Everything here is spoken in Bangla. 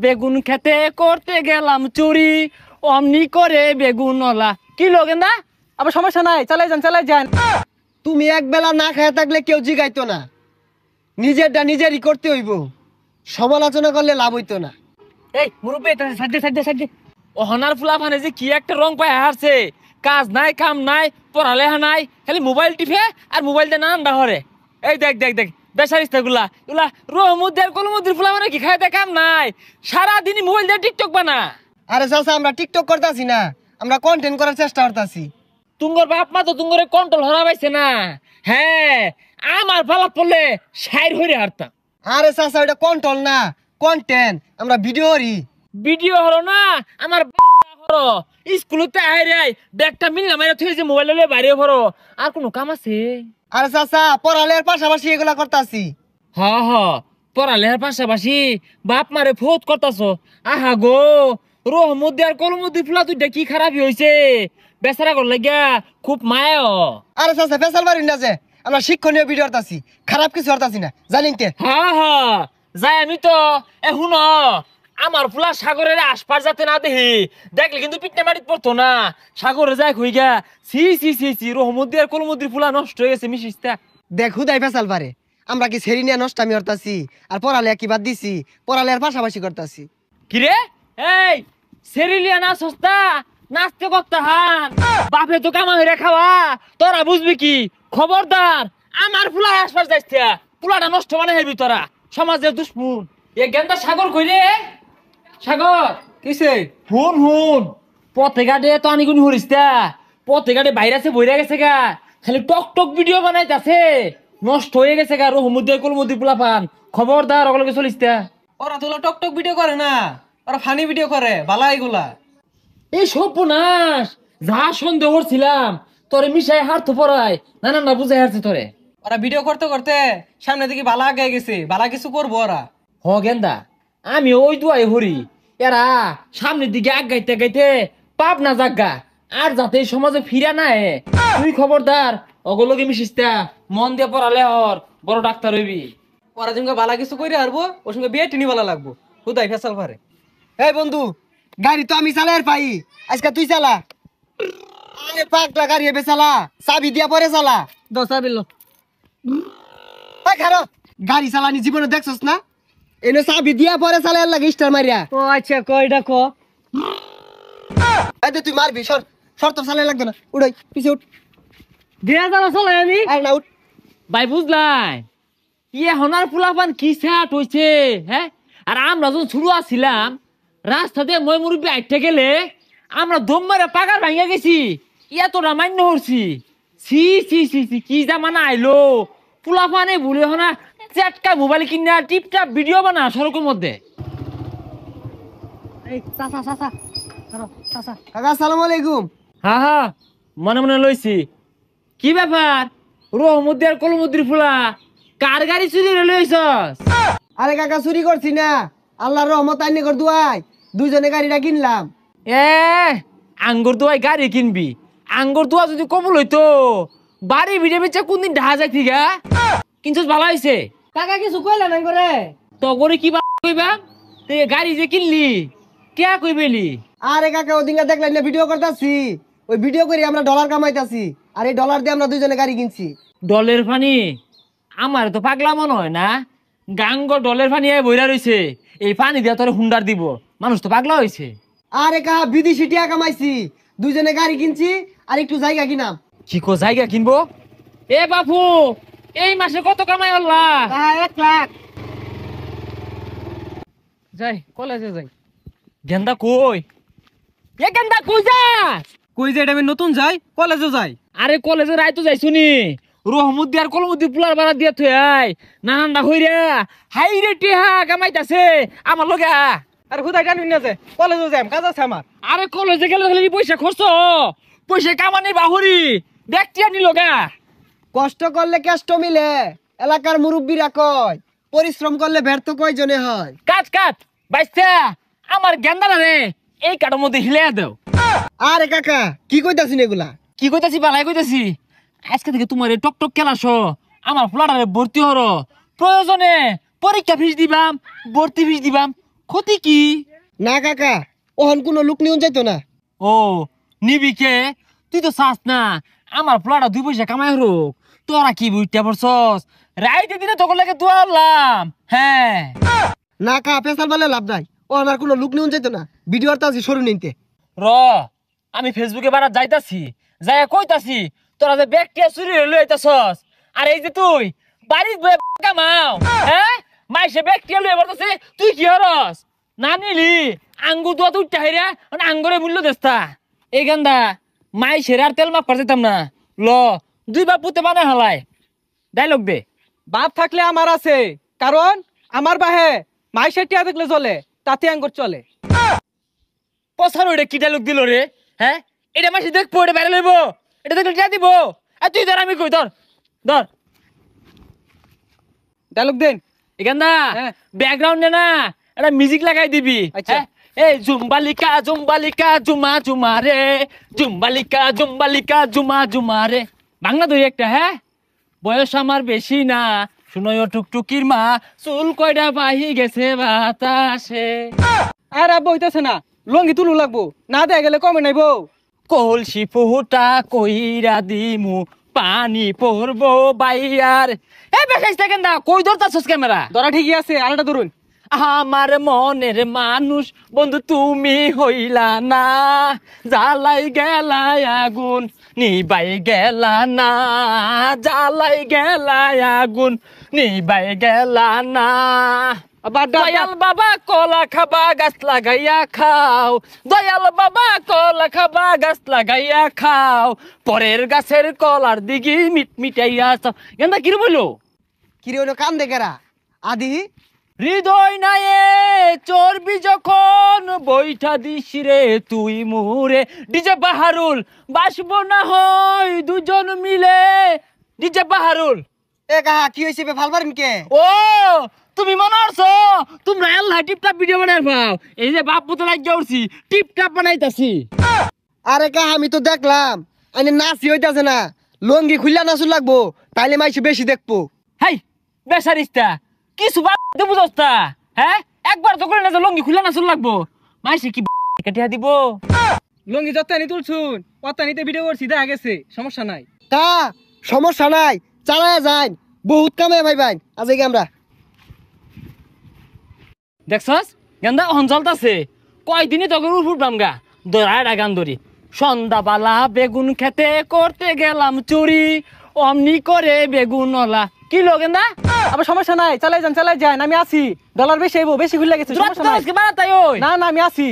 বেগুন খেতে করতে গেলাম চুরি, অমনি করে বেগুনওয়ালা। কি লো গেন্দা? আবার সমস্যা নাই, চালাই যান। তুমি এক বেলা না খায় থাকলে কেউ জিগাইতো না, নিজেরটা নিজেরই করতে হইব, সমালোচনা করলে লাভ হইতো না। এই মুরব্বী সাইডে অহনার ফুলা ফানে যে কি একটা রং পায় হারছে, কাজ নাই কাম নাই পড়ালেখা নাই, খালি মোবাইল টিপে আর মোবাইল দিয়ে নানানটা হরে। এই দেখ বেসারিস্তা গুলা এগুলা রহমুদ্দের কলমুদ্দির ফুলা মানে কি খায় কাম নাই, সারাদিনই মোবাইল দিয়ে টিকটক বানা। আরে চাচা, আমরা টিকটক করতেছি না, আমরা কন্টেন্ট করার চেষ্টা করতেছি। তুঙ্গর বাপ মা তো তুঙ্গরে কন্ট্রোল হরা পাইছে না। হ্যাঁ, আমার পালা পড়লে সাইর হইরে হারতাম। আরে চাচা, ওটা কন্ট্রোল না, কন্টেন্ট। আমরা ভিডিও করি। ভিডিও হলো না আমার হলো স্কুলতে আইরে ব্যাগটা মিললাম তুই যে মোবাইল লয়ে বাইরে হরো, আর কোনো কাম আছে? আরে চাচা, পড়ালেখার পাশাপাশি এগুলা করতেছি। হ পড়ালেখার পাশাপাশি বাপ মারে ফোত করতাছো। আহা গো, রহমুদ্দি আর কলমুদ্দি ফুলা দুইটা কি খারাপই হইছে, বেচারা করলে গিয়া খুব মায়া। আরে চাচা, ফেসাল বাড়ি না যে, আমরা শিক্ষণীয় ভিডিও করতেছি, খারাপ কিছু করতেছি না, জানিন তে। যাই আমি তো এখন আমার ফুলা সাগরের আশপাশ যাতে না দেখি, দেখলে কিন্তু পিটনা মাটিত পড়তো না। সাগরে যাই হই গা, সি রহমুদ্দি আর কলমুদ্দির ফুলা নষ্ট হয়ে গেছে মিশিস্তা। দেখ হুদাই ফেসাল পারে, আমরা কি সেরি নিয়ে নষ্টামি করতেছি আর পড়ালেখা কি বাদ দিছি, পড়ালেখার পাশাপাশি করতেছি। কিরে এই সেরিলিয়া না সস্তা নাচতে করতে হান, বাপে তো কামা হইরা খাওয়া, তোরা বুঝবি কি? খবরদার আমার ফুলা আশপাশ যাইছে, ফুলাটা নষ্ট মানে হেবি তোরা, সমাজের দুশ্মন। এ গেন্দা সাগর কইরে, সাগর কিসে? হুন পথে ঘাটে তো আনিগুনি হরিস্তা, পথে ঘাটে বাইরে বইরা গেছে গা, খালি টক ভিডিও বানাইতাছে, নষ্ট হয়ে গেছে গা রহমুদ্দি কলমুদ্দি পোলা পান। খবরদার ওগুলোকে চলিসতা। ওরা তো টক ভিডিও করে না, ওরা ফানি ভিডিও করে, বালা এগুলা। এই সর্বনাশ, যা সন্দেহ করছিলাম তোরে মিশাই হারতো পড়ায় না বুঝাই হারছে তোরে। ওরা ভিডিও করতে করতে সামনে দিকে বালা আগে গেছে, বালা কিছু করবো ওরা। হ গেন্দা, আমি ওই দুয়াই হরি, এরা সামনের দিকে গাইতে পাপ না জাগা, আর যাতে এই সমাজে ফিরা না তুই খবরদার অগলকে মিশিস্তা, মন দিয়ে পড়ালে হর বড় ডাক্তার হইবি। ওরা যেমন বালা কিছু করে হারবো, ওর সঙ্গে বিয়ে টিনি বালা লাগবো, হুদাই ফেসাল পারে। এই বন্ধু, গাড়ি তো আমি চালাই পাই, আজকে তুই চালা। আরে পাগলা গাড়ি হেবে চালা, চাবি দিয়া পরে চালা। দশা বিল খারো, গাড়ি চালানি জীবনে দেখছস না, এনে চাবি দিয়া পরে চালাই লাগে স্টার মারিয়া। ও আচ্ছা, কয়টা ক তুই মারবি, সর তোর চালাই লাগবে না, উড়াই পিছে উঠ। দিয়া যারা চলে আমি না উঠ। ভাই বুঝলাই ইয়ে হনার ফুলাপান কি স্যাট হইছে। হ্যাঁ, আর আমরা যখন শুরু আসছিলাম রাস্তাতে মই মুরব্বী আইতে গেলে আমরা দম মারে পাগার ভাঙিয়া গেছি, এতটা মান্য হরছি। সি কি জামানা আইলো, ফুলাপানে ভুলে হনা চাটকা মোবাইল কিনা টিপটাপ ভিডিও বানা সড়কের মধ্যে। কাকা আসসালামু আলাইকুম। হ্যাঁ মনে লইছি। কি ব্যাপার রহমুদ্দি আর কলমুদ্দির ফুলা কার গাড়ি চুরি লইছস? আরে কাকা, চুরি করছি না, আল্লাহর রহমত আইনে কর দুয়াই, দুইজনে গাড়িটা কিনলাম। আঙ্গুর দোয়াই গাড়ি কিনবি? আঙ্গুর দোয়া যদি কবল হইতো বাড়ি ভিড়ে বেচে কোনদিন ঢাহা যাই থিগা। কিন্তু ভালো হয়েছে কাকা কিছু কইলা নাই করে তো করে কি কইবা, গাড়ি যে কিনলি কে কইবেলি? আরে কাকা, ওদিনকে দেখলেন না ভিডিও করতেছি, ওই ভিডিও করে আমরা ডলার কামাইতাছি, আর এই ডলার দিয়ে আমরা দুইজনে গাড়ি কিনছি। ডলের পানি আমার তো পাগলা মনে হয় না, গাঙ্গ ডলের পানি বইরা রয়েছে, এই পানি দিয়ে তোর হুন্ডার দিব, মানুষ তো পাগলা হয়েছে। আরে কাকা, বিদেশি টিয়া কামাইছি, দুইজনে গাড়ি কিনছি আর একটু জায়গা কিনাম। কি কো জায়গা কিনবো? এ বাপু, এই মাসে কত কামাই হল্লা? 1 লাখ। যাই কলেজে যাই। গেন্দা কই? এ গেন্দা কই যাস? কই যে এটা আমি নতুন যাই, কলেজে যাই। আরে কলেজে রায় তো যাইছো নি, রহমুদ্দি আর কলমুদ্দি পুলার বাড়া দিয়া থই আই, নানানটা হইরা হাই রে টিহা কামাইতাছে আমার লগে। আর হুদাই টানবি না যে, কলেজে যাই, কাজ আছে আমার। আরে কলেজে গেলে খালি পয়সা খরচ, পয়সা কামানি বাহুরি দেখতিয়া নি লগা। কষ্ট করলে কেষ্ট মিলে, এলাকার মুরব্বীরা কয়, পরিশ্রম করলে ব্যর্থ কয়জনে হয়। কাট বাইস্তা আমার গেন্দারা রে এই কাটার মধ্যে হিলে দেও। আরে কাকা, কি কইতাছিস এগুলা? কি কইতাছি বালাই কইতাছি, আজকে থেকে তোমার এই টক খেলাস, আমার ফ্লাটারে ভর্তি হর, প্রয়োজনে পরীক্ষা ফিস দিবাম, ভর্তি ফিস দিবাম, ক্ষতি কি? না কাকা ওহন কোনো লোক নিউন যাইতো না। ও নিবি কে? তুই তো চাস না আমার পোলাটা 2 পয়সা কামাই হোক, তোরা কি বুঝতে পারছস? রাইতে দিনে তোকে লাগে দুয়ারলাম। হ্যাঁ না কা পেশাল বলে লাভ নাই, ওহন আর কোনো লোক নিউন যাইতো না। ভিডিও আর তাছি সরু নিতে। র আমি ফেসবুকে বারা যাইতাছি, যাই কইতাছি তোরা যে ব্যাগটিয়া চুরি হইলো আইতাছস। আর এই যে তুই বাড়ির বয়ে কামাও, হ্যাঁ মাইসে ব্যাগটিয়া লয়ে বলতাছে, তুই কি হরস? না নিলি আঙ্গুর দোয়া তুই টাইরা আঙ্গুরে মূল্য দেস্তা। এই গান্দা মাইসের আর তেল মাপ পারতাম না। ল 2 বাপ পুতে বানায় হালায়। ডায়লগ দে। বাপ থাকলে আমার আছে, কারণ আমার বাহে মাইসের টিয়া দেখলে চলে, তাতে আঙ্গুর চলে। পছার ওইটা কি ডায়লগ দিল রে? হ্যাঁ এটা মাসে দেখবো, এটা বাইরে লইব, এটা দেখলে টিয়া দিব। আর তুই ধর, আমি কই ধর ধর ডায়লগ দেন। এখানটা হ্যাঁ। ব্যাকগ্রাউন্ডে না একটা মিউজিক লাগাই দিবি। আচ্ছা। হ্যাঁ? এই জুম্বালিকা জুম্বালিকা জুমা জুমা রে, জুম্বালিকা জুম্বালিকা জুমা জুমা রে। বাংলা দুই একটা। হ্যাঁ বয়স আমার বেশি না, শুনয় টুকটুকির মা, চুল কয়টা বাহি গেছে বাতাসে। আর আব্বা হইতাছে না, লঙ্গি তুলু লাগবো, না দেয়া গেলে কমে নাইবো। কলসি ফুটা কইরা দিমু, পানি পড়বো বাইয়ার। এই বেশাইছ সেকেন্ড দা, কই ধরতাছস ক্যামেরা? ধরা ঠিকই আছে, আরেকটা ধরুন। আমার মনের মানুষ বন্ধু তুমি হইলা না, জ্বালাই গেলাই আগুন নিবাই গেলা না, জ্বালাই গেলাই আগুন নিবাই গেলা না। আবার দয়াল বাবা কলা খাবা গাছ লাগাইয়া খাও, দয়াল বাবা কলা খাবা গাছ লাগাইয়া খাও, পরের গাছের কলার দিকে মিট মিটাইয়া চাও। এন্দা কি বললো? কিরে হইলো কান দেখেরা আদি হৃদয় নায়ে চর্বি যখন বইটা দিস রে তুই মুরে। ডিজে বাহারুল বাসবো না হয় দুজন মিলে। ডিজে বাহারুল। এ কাহা কি হইছে বে ভাল পারিন কে? ও তুমি মনে করছো তোমরা আল্লাহ টিপটাপ ভিডিও বানাই পাও? এই যে বাপ পুতো লাগিয়ে উঠছি, টিপটাপ বানাইতাছি। আরে কাহা আমি তো দেখলাম আইনে নাচি হইতাছে না, লঙ্গি খুললা নাচুর লাগবো, তাইলে মাইছে বেশি দেখবো। হাই বেসারিস্তা কিছু বাদ বুঝস্তা। হ্যাঁ একবার তো করে না যে লঙ্গি খুলে নাচুর লাগবো, মাইসে কি কাটিয়া দিব? লঙ্গি যত্তানি তুলছুন, অত্তানিতে ভিডিও করছি, দেখা গেছে, সমস্যা নাই। তা সমস্যা নাই, চালায়া যাই, বহুত কামে ভাই ভাই আজ এই আমরা। দেখছস গেন্দা অহন চলতাছে, কয়দিনই তোকে উঠলাম গা দরায় গান ধরি। সন্ধ্যাবেলা বেগুন খেতে করতে গেলাম চুরি, অমনি করে বেগুন ওলা। কি লো গেন্দা? আবার সমস্যা নাই, চালাই যান, আমি আছি। ডলার বেশি আইবো, বেশি খুলে গেছে, সমস্যা নাই। বাড়াতাই ওই না না, আমি আছি।